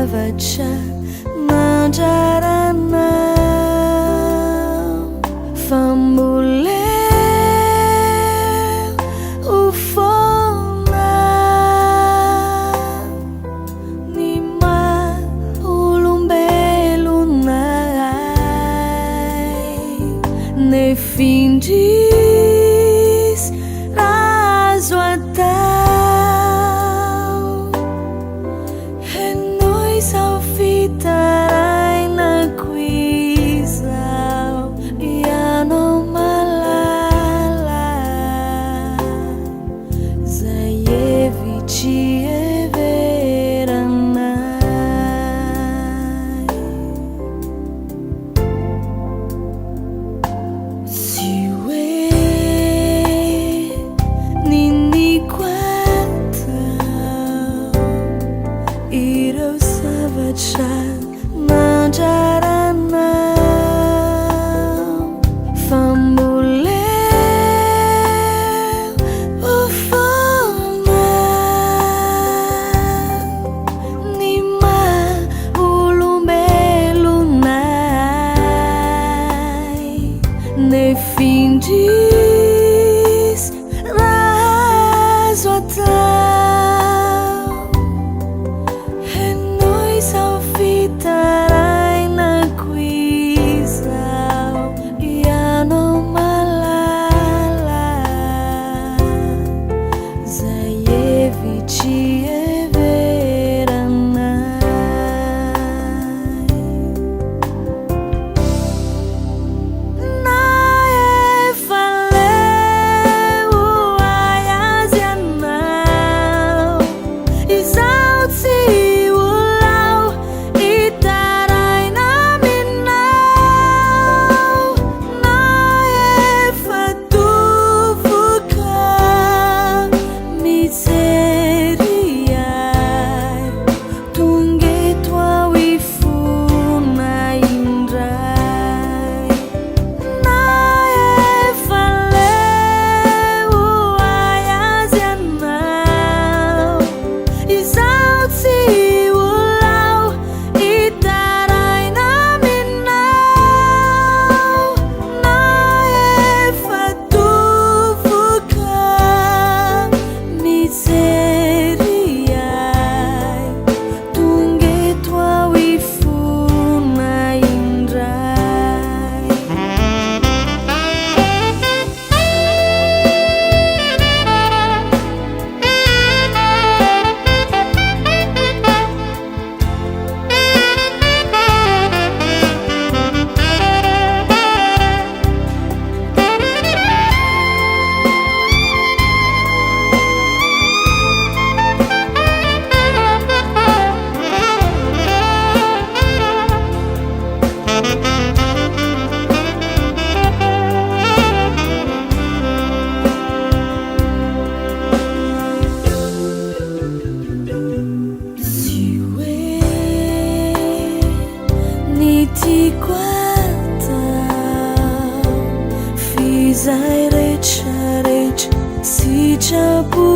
zavatra nandrarana famboleo ho foana ny maha-olombelonay nefindris razo atao henoi sao fitarainako izao ianao malala zay hevitry heveranay sy hoe niniko atao ireo zavatra nandrarana famboleo ho foana ny maha-olombelonay nefindris razo atao henoi sao fitarainako izao ianao malala zay hevitry heveranay na efa leo ay azy anao izao tsy olao itaraina aminao na efa tovoka mijery ay tonga eto ao ifona indray na efa leo ay azy anao izao tsy olao itaraina aminao na efa tovoka mijery ay tonga eto ao ifona indray sy hoe nitiko atao fizay rehetrarehetra sitrapo